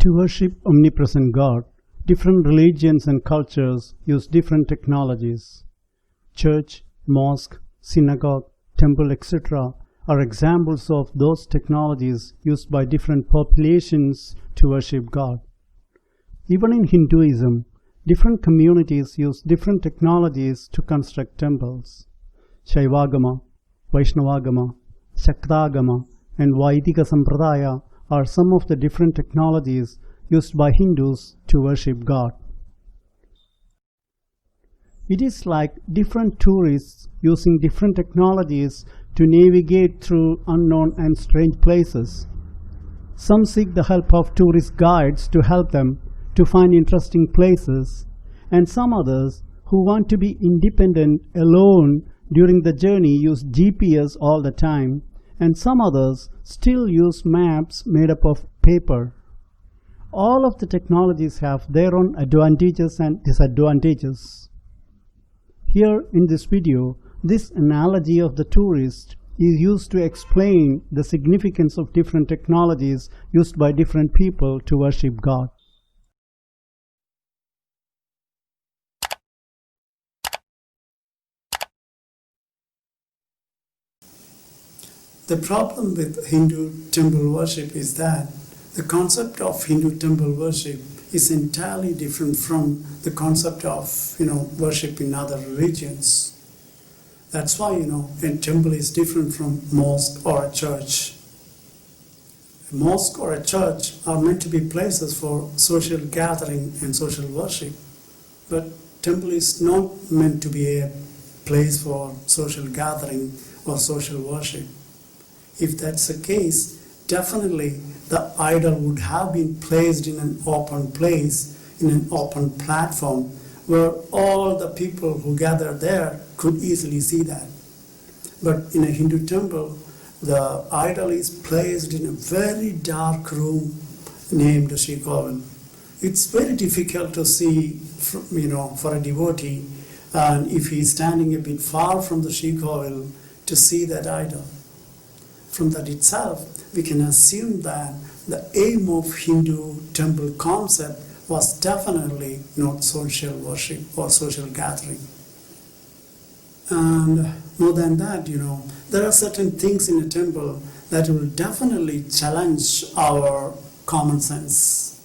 To worship omnipresent God, different religions and cultures use different technologies. Church, mosque, synagogue, temple, etc. are examples of those technologies used by different populations to worship God. Even in Hinduism, different communities use different technologies to construct temples. Shaivagama, Vaishnavagama, Shaktagama, and Vaidika Sampradaya are some of the different technologies used by Hindus to worship God. It is like different tourists using different technologies to navigate through unknown and strange places. Some seek the help of tourist guides to help them to find interesting places, and some others who want to be independent alone during the journey use GPS all the time, and some others still use maps made up of paper. All of the technologies have their own advantages and disadvantages. Here in this video, this analogy of the tourist is used to explain the significance of different technologies used by different people to worship God. The problem with Hindu temple worship is that the concept of Hindu temple worship is entirely different from the concept of worship in other religions. That's why a temple is different from mosque or a church. A mosque or a church are meant to be places for social gathering and social worship, but temple is not meant to be a place for social gathering or social worship. If that's the case, definitely the idol would have been placed in an open place, in an open platform, where all the people who gather there could easily see that. But in a Hindu temple, the idol is placed in a very dark room named Srikoval. It's very difficult to see, for a devotee, and if he is standing a bit far from the Srikoval, to see that idol. From that itself, we can assume that the aim of Hindu temple concept was definitely not social worship or social gathering. And more than that, there are certain things in a temple that will definitely challenge our common sense.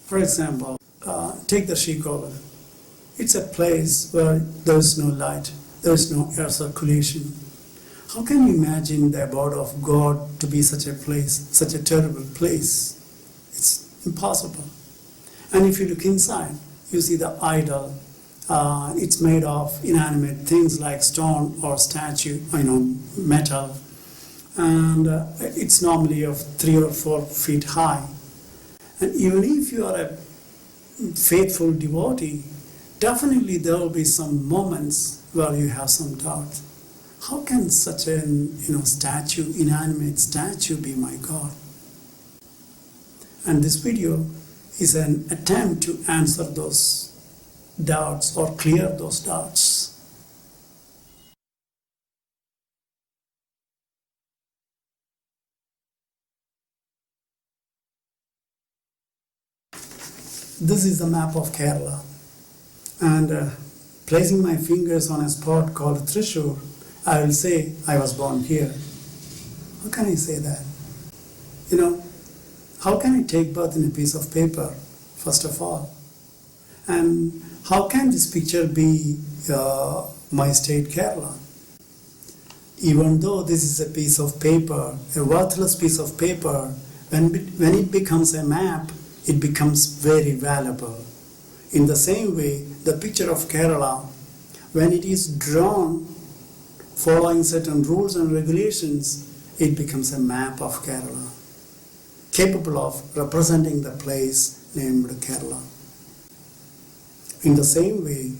For example, take the Srikoval. It's a place where there is no light, there is no air circulation. How can you imagine the abode of God to be such a place, such a terrible place? It's impossible. And if you look inside, you see the idol. It's made of inanimate things like stone or statue, metal. And it's normally of 3 or 4 feet high. And even if you are a faithful devotee, definitely there will be some moments where you have some doubt. How can such an statue, inanimate statue, be my God? And this video is an attempt to answer those doubts or clear those doubts. This is the map of Kerala, and placing my fingers on a spot called Thrissur, I will say I was born here. How can I say that? How can I take birth in a piece of paper, first of all? And how can this picture be my state Kerala? Even though this is a piece of paper, a worthless piece of paper, when it becomes a map, it becomes very valuable. In the same way, the picture of Kerala, when it is drawn following certain rules and regulations, it becomes a map of Kerala, capable of representing the place named Kerala. In the same way,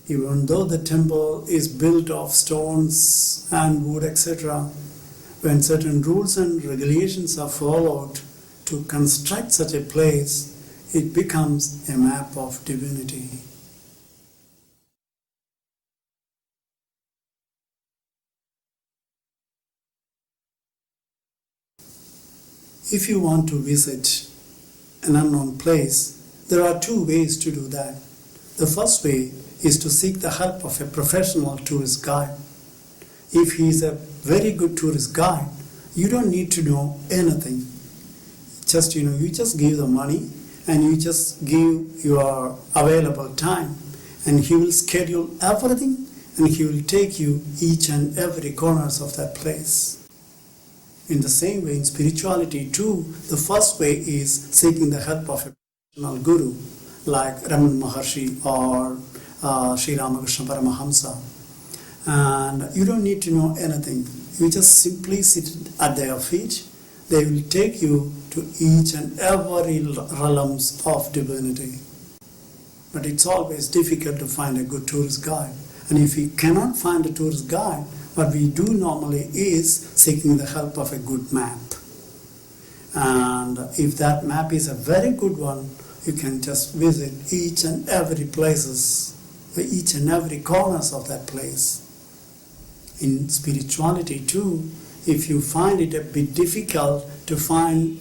even though the temple is built of stones and wood, etc., when certain rules and regulations are followed to construct such a place, it becomes a map of divinity. If you want to visit an unknown place, there are two ways to do that. The first way is to seek the help of a professional tourist guide. If he is a very good tourist guide, you don't need to know anything. You just give the money and you just give your available time, and he will schedule everything and he will take you each and every corners of that place. In the same way, in spirituality too, the first way is seeking the help of a professional guru like Ramana Maharshi or Sri Ramakrishna Paramahamsa. And you don't need to know anything. You just simply sit at their feet. They will take you to each and every realms of divinity. But it's always difficult to find a good tourist guide. And if we cannot find a tourist guide, what we do normally is seeking the help of a good map. And if that map is a very good one, you can just visit each and every places, each and every corners of that place. In spirituality too, if you find it a bit difficult to find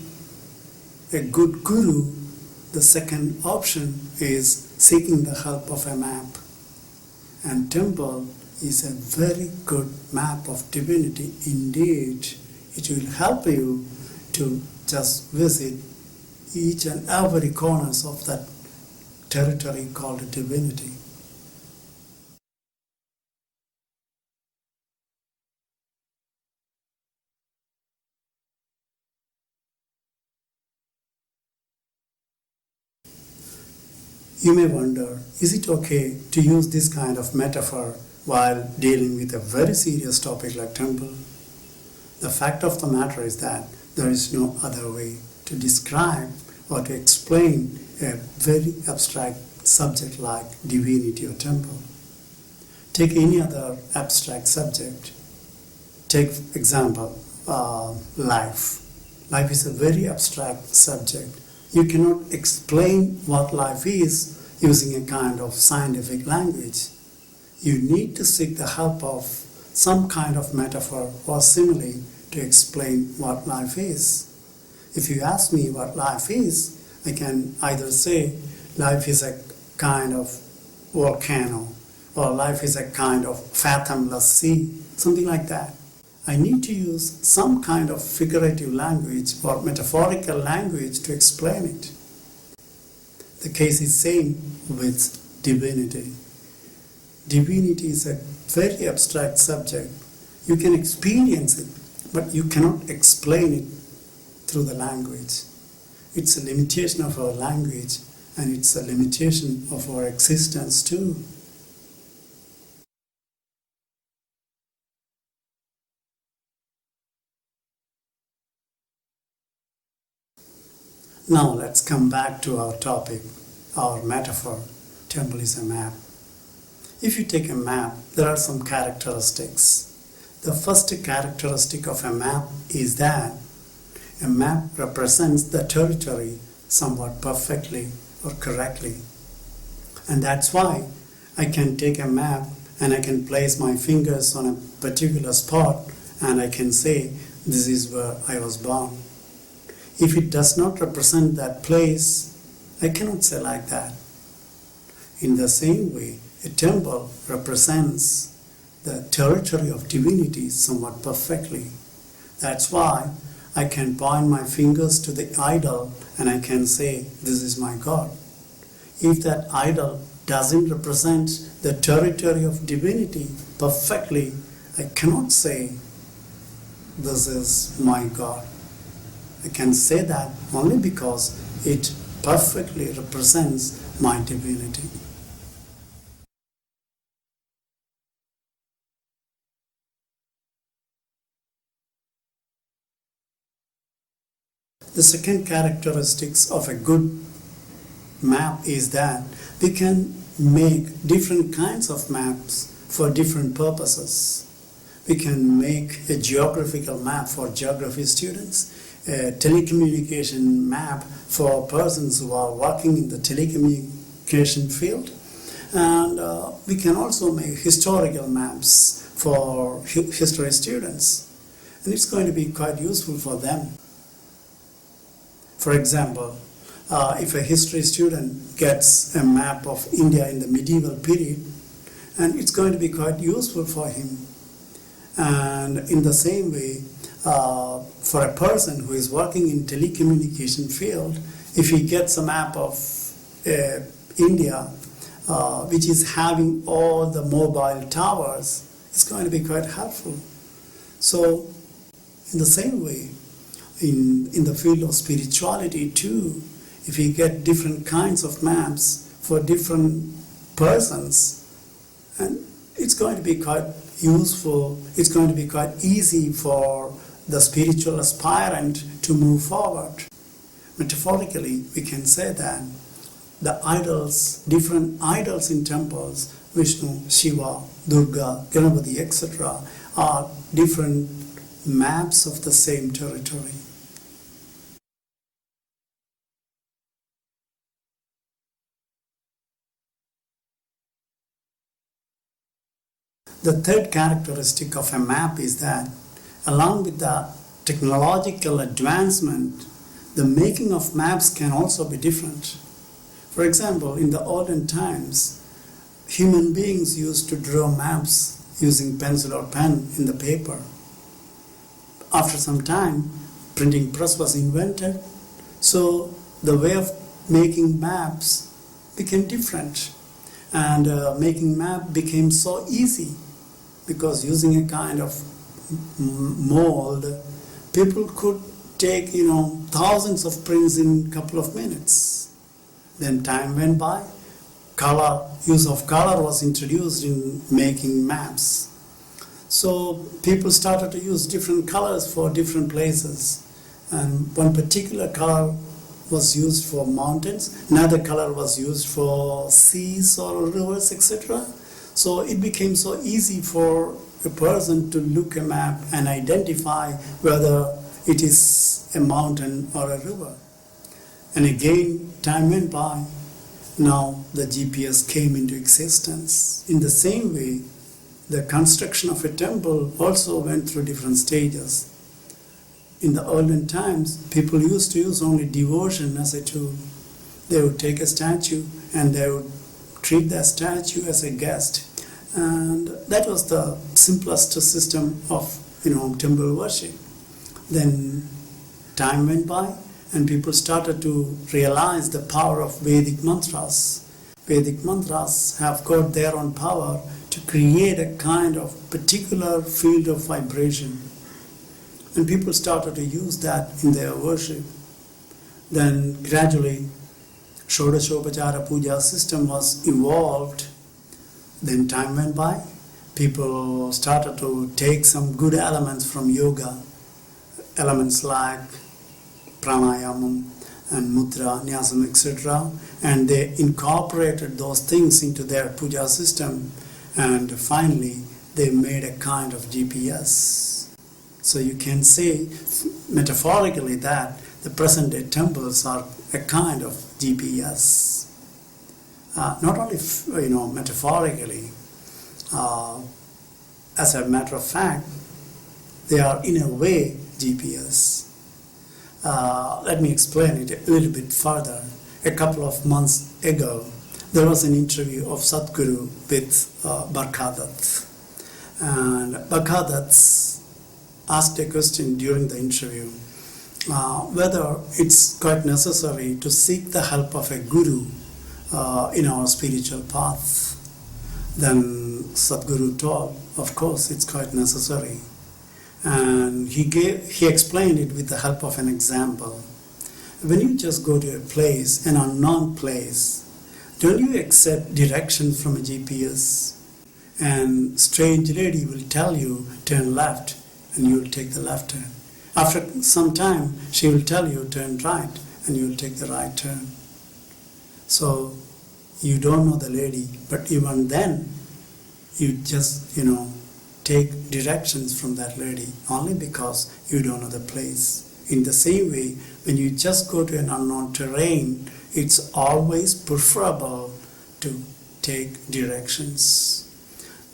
a good guru, the second option is seeking the help of a map. And temple is a very good map of divinity indeed. It will help you to just visit each and every corners of that territory called divinity. You may wonder, is it okay to use this kind of metaphor while dealing with a very serious topic like temple? The fact of the matter is that there is no other way to describe or to explain a very abstract subject like divinity or temple. Take any other abstract subject. Take example, life. Life is a very abstract subject. You cannot explain what life is using a kind of scientific language. You need to seek the help of some kind of metaphor or simile to explain what life is. If you ask me what life is, I can either say life is a kind of volcano, or life is a kind of fathomless sea, something like that. I need to use some kind of figurative language or metaphorical language to explain it. The case is same with divinity. Divinity is a very abstract subject. You can experience it, but you cannot explain it through the language. It's a limitation of our language, and it's a limitation of our existence too. Now let's come back to our topic, our metaphor. Temple is a map. If you take a map, there are some characteristics. The first characteristic of a map is that a map represents the territory somewhat perfectly or correctly. And that's why I can take a map and I can place my fingers on a particular spot and I can say, this is where I was born. If it does not represent that place, I cannot say like that. In the same way, a temple represents the territory of divinity somewhat perfectly. That's why I can point my fingers to the idol and I can say, this is my God. If that idol doesn't represent the territory of divinity perfectly, I cannot say, this is my God. I can say that only because it perfectly represents my divinity. The second characteristics of a good map is that we can make different kinds of maps for different purposes. We can make a geographical map for geography students, a telecommunication map for persons who are working in the telecommunication field, and we can also make historical maps for history students, and it's going to be quite useful for them. For example, if a history student gets a map of India in the medieval period, and it's going to be quite useful for him. And in the same way, for a person who is working in telecommunication field, if he gets a map of India, which is having all the mobile towers, it's going to be quite helpful. So, in the same way, in the field of spirituality too, if you get different kinds of maps for different persons, and it's going to be quite useful, it's going to be quite easy for the spiritual aspirant to move forward. Metaphorically, we can say that the idols, different idols in temples, Vishnu, Shiva, Durga, Ganapati, etc., are different maps of the same territory. The third characteristic of a map is that, along with the technological advancement, the making of maps can also be different. For example, in the olden times, human beings used to draw maps using pencil or pen in the paper. After some time, printing press was invented, so the way of making maps became different, and making map became so easy because using a kind of mold, people could take thousands of prints in a couple of minutes. Then time went by, use of color was introduced in making maps. So people started to use different colors for different places, and one particular color was used for mountains, another color was used for seas or rivers, etc. So it became so easy for a person to look a map and identify whether it is a mountain or a river. And again, time went by. Now the GPS came into existence. In the same way, the construction of a temple also went through different stages. In the olden times, people used to use only devotion as a tool. They would take a statue and they would treat that statue as a guest. And that was the simplest system of temple worship. Then time went by and people started to realize the power of Vedic mantras. Vedic mantras have got their own power to create a kind of particular field of vibration. And people started to use that in their worship. Then gradually, Shodashopachara Puja system was evolved. Then time went by. People started to take some good elements from yoga, elements like pranayama and mudra, nyasam, etc. And they incorporated those things into their puja system. And finally, they made a kind of GPS. So you can say metaphorically that the present day temples are a kind of GPS. Not only metaphorically, as a matter of fact, they are in a way GPS. Let me explain it a little bit further. A couple of months ago, there was an interview of Sadhguru with Barkadath. And Barkadath asked a question during the interview, whether it's quite necessary to seek the help of a guru in our spiritual path. Then Sadhguru told, of course, it's quite necessary. And he explained it with the help of an example. When you just go to a place, an unknown place, don't you accept direction from a GPS? And strange lady will tell you, turn left, and you will take the left turn. After some time, she will tell you, turn right, and you will take the right turn. So, you don't know the lady, but even then, you just, take directions from that lady, only because you don't know the place. In the same way, when you just go to an unknown terrain, it's always preferable to take directions.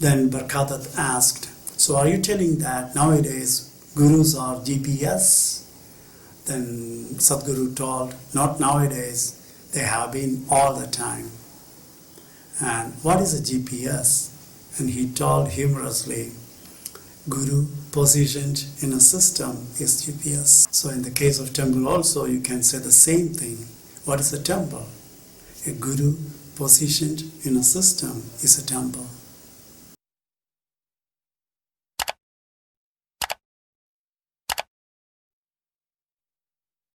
Then Barkadath asked, so are you telling that nowadays gurus are GPS? Then Sadhguru told, not nowadays, they have been all the time. And what is a GPS? And he told humorously, Guru positioned in a system is GPS. So in the case of temple also, you can say the same thing. What is a temple? A Guru positioned in a system is a temple.